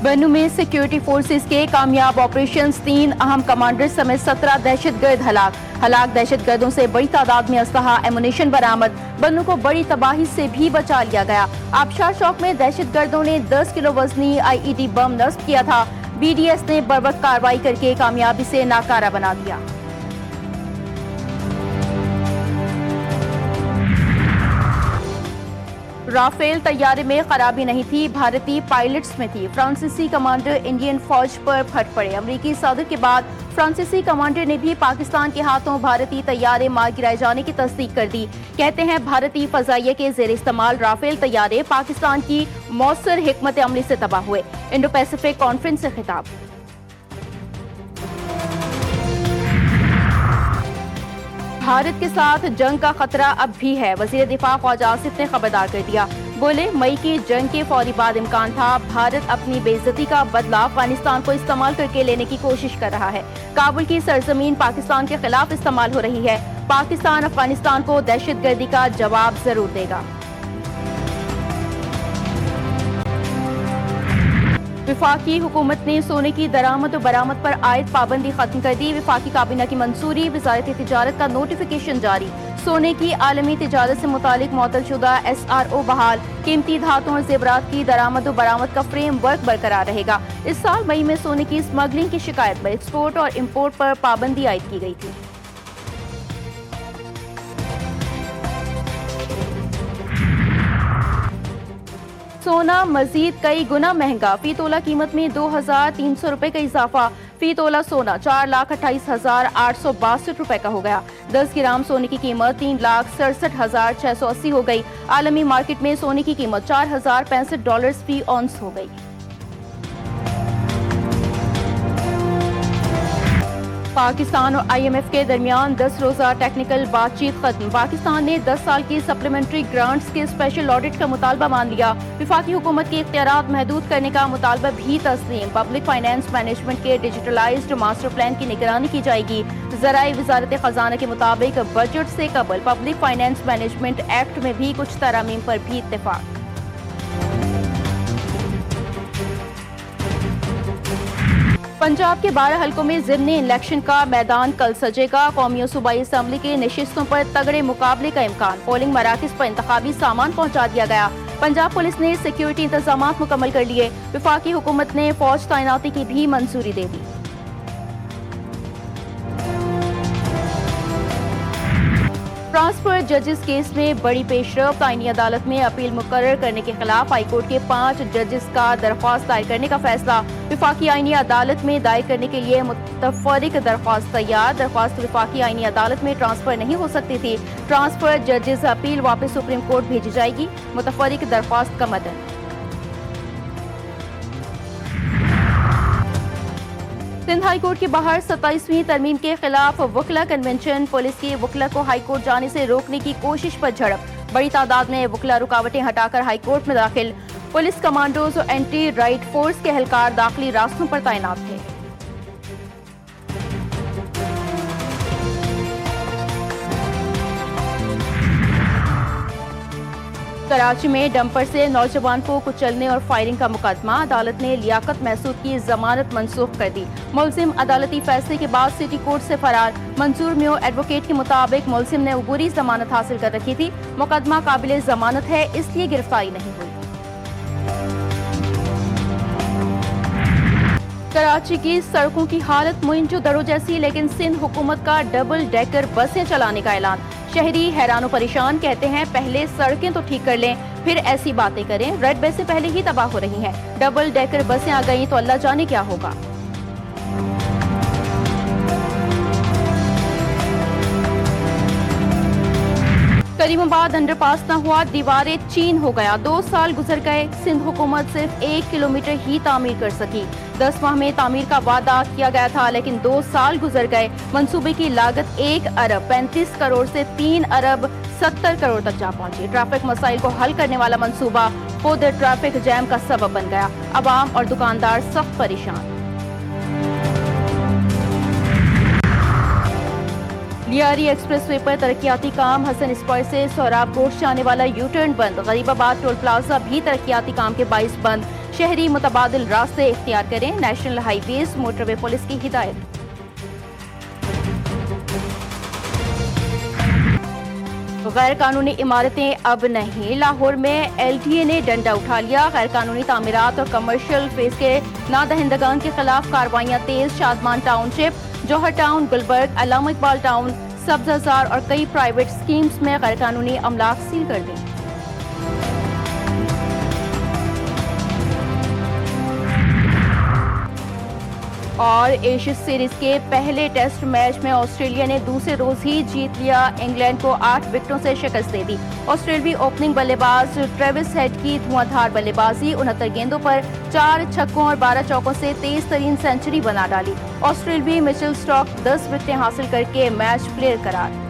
बन्नू में security forces के कामयाब ऑपरेशंस, 3 अहम कमांडर समेत 17 दहशतगर्द हलाक दहशतगर्दों से बड़ी तादाद में असलहा एमुनेशन बरामद। बन्नू को बड़ी तबाही से भी बचा लिया गया। आबशार चौक में दहशतगर्दों ने 10 किलो वजनी IED बम नस्ब किया था। BDS ने बर्वक्त कार्रवाई करके कामयाबी से नाकारा बना दिया। राफेल तैयारे में खराबी नहीं थी, भारतीय पायलट्स में थी। फ्रांसीसी कमांडर इंडियन फौज पर फट पड़े। अमेरिकी सदर के बाद फ्रांसीसी कमांडर ने भी पाकिस्तान के हाथों भारतीय तैयारे मार गिराए जाने की तस्दीक कर दी। कहते हैं भारतीय फजाइया के जेर इस्तेमाल राफेल तैयारे पाकिस्तान की मौसर हिकमत अमली से तबाह हुए। इंडो पैसिफिक कॉन्फ्रेंस से खिताब। भारत के साथ जंग का खतरा अब भी है, वजीर दिफा ख्वाजा आसिफ ने खबरदार कर दिया। बोले, मई की जंग के फौरी बाद इम्कान था। भारत अपनी बेइज्जती का बदला अफगानिस्तान को इस्तेमाल करके लेने की कोशिश कर रहा है। काबुल की सरजमीन पाकिस्तान के खिलाफ इस्तेमाल हो रही है। पाकिस्तान अफगानिस्तान को दहशतगर्दी का जवाब जरूर देगा। विफाकी हुकूमत ने सोने की दरामद और बरामद पर आयद पाबंदी खत्म कर दी। विफाकी काबीना की मंजूरी, वजारत तिजारत का नोटिफिकेशन जारी। सोने की आलमी तिजारत से मुतालिक मुअत्तलशुदा SRO बहाल। कीमती धातुओं और जेवरात की दरामद और बरामद का फ्रेमवर्क बरकरार रहेगा। इस साल मई में सोने की स्मगलिंग की शिकायत पर एक्सपोर्ट और इम्पोर्ट पर पाबंदी आयद की गई थी। सोना मजीद कई गुना महंगा, फी तोला कीमत में 2,300 रुपए का इजाफा। फी तोला सोना 4,28,862 रुपए का हो गया। 10 ग्राम सोने की कीमत 3,67,680 हो गई। आलमी मार्केट में सोने की कीमत $4,065 फी औंस हो गई। पाकिस्तान और IMF के दरमियान 10 रोजा टेक्निकल बातचीत खत्म। पाकिस्तान ने 10 साल की सप्लीमेंट्री ग्रांट्स के स्पेशल ऑडिट का मुतालबा मान लिया। विफाकी हुकूमत के इख्तियारात महदूद करने का मुतालबा भी तस्लीम। पब्लिक फाइनेंस मैनेजमेंट के डिजिटलाइज्ड मास्टर प्लान की निगरानी की जाएगी। ज़राए वजारत खजाना के मुताबिक बजट से कबल पब्लिक फाइनेंस मैनेजमेंट एक्ट में भी कुछ तरमीम पर भी इत्तेफाक। पंजाब के 12 हलकों में ज़िमनी इलेक्शन का मैदान कल सजेगा। कौमी और सूबाई असम्बली के नशिस्तों पर तगड़े मुकाबले का इम्कान। पोलिंग मराकज पर इंतखाबी सामान पहुंचा दिया गया। पंजाब पुलिस ने सिक्योरिटी इंतजामात मुकम्मल कर लिए। विफाकी हुकूमत ने फौज तैनाती की भी मंजूरी दे दी। ट्रांसफर जजेस केस में बड़ी पेशरफ्त। आईनी अदालत में अपील मुकर्रर करने के खिलाफ हाईकोर्ट के 5 जजेस का दरख्वास्त दायर करने का फैसला। विफाकी आईनी अदालत में दायर करने के लिए मुतफर्रिक दरख्वास्त तैयार। दरख्वास्त विफाकी आईनी अदालत में ट्रांसफर नहीं हो सकती थी। ट्रांसफर जजेस अपील वापस सुप्रीम कोर्ट भेजी जाएगी। मुतफर्रिक दरख्वास्त का मतन। सिंध हाई कोर्ट के बाहर 27वीं तरमीम के खिलाफ वकला कन्वेंशन। पुलिस के वकला को हाई कोर्ट जाने से रोकने की कोशिश पर झड़प। बड़ी तादाद में वकला रुकावटें हटाकर हाई कोर्ट में दाखिल। पुलिस कमांडोज और एंटी राइट फोर्स के एहलकार दाखिली रास्तों पर तैनात थे। कराची में डंपर से नौजवान को कुचलने और फायरिंग का मुकदमा। अदालत ने लियाकत महसूद की जमानत मंसूख कर दी। मुलजिम अदालती फैसले के बाद सिटी कोर्ट से फरार। मंसूर म्यो एडवोकेट के मुताबिक मुलजिम ने अबूरी जमानत हासिल कर रखी थी। मुकदमा काबिल जमानत है, इसलिए गिरफ्तारी नहीं हुई। कराची की सड़कों की हालत मुइंजो दड़ो जैसी, लेकिन सिंध हुकूमत का डबल डेकर बसें चलाने का ऐलान। शहरी हैरान परेशान, कहते हैं पहले सड़कें तो ठीक कर लें, फिर ऐसी बातें करें। रेड बसें पहले ही तबाह हो रही हैं, डबल डेकर बसें आ गई तो अल्लाह जाने क्या होगा। करीमाबाद अंडरपास न हुआ, दीवारें चीन हो गया। 2 साल गुजर गए, सिंध हुकूमत सिर्फ 1 किलोमीटर ही तामीर कर सकी। 10 माह में तामीर का वादा किया गया था, लेकिन 2 साल गुजर गए। मंसूबे की लागत 1 अरब 35 करोड़ से 3 अरब 70 करोड़ तक जा पहुंची। ट्रैफिक मसाइल को हल करने वाला मंसूबा खुद ट्रैफिक जैम का सबब बन गया। अवाम और दुकानदार सख्त परेशान। लियारी एक्सप्रेसवे पर तरक्याती काम। हसन स्क्वायर से सोहराब गोश्त जाने वाला यू टर्न बंद। गरीबाबाद टोल प्लाजा भी तरक्याती काम के बाइस बंद। शहरी मुतबादिल रास्ते इख्तियार करें, नेशनल हाईवेज मोटरवे पुलिस की हिदायत। गैर कानूनी इमारतें अब नहीं, लाहौर में LTA ने डंडा उठा लिया। गैर कानूनी तामीरात और कमर्शियल फेस के नादहिंदगान के खिलाफ कार्रवाइयां तेज। शादमान टाउनशिप, जौहर टाउन, गुलबर्ग, अल्लामा इकबाल टाउन, सब्ज़ाजार और कई प्राइवेट स्कीम्स में गैर कानूनी अमलाक सील कर दी। और एशिया सीरीज के पहले टेस्ट मैच में ऑस्ट्रेलिया ने दूसरे रोज ही जीत लिया, इंग्लैंड को 8 विकेटों से शिकस्त दे दी। ऑस्ट्रेलियावी ओपनिंग बल्लेबाज ट्रेविस हेड की धुआंधार बल्लेबाजी, 69 गेंदों पर 4 छक्कों और 12 चौकों से तेज तरीन सेंचुरी बना डाली। ऑस्ट्रेलियावी मिचेल स्टार्क 10 विकेटें हासिल करके मैच प्लेयर करार।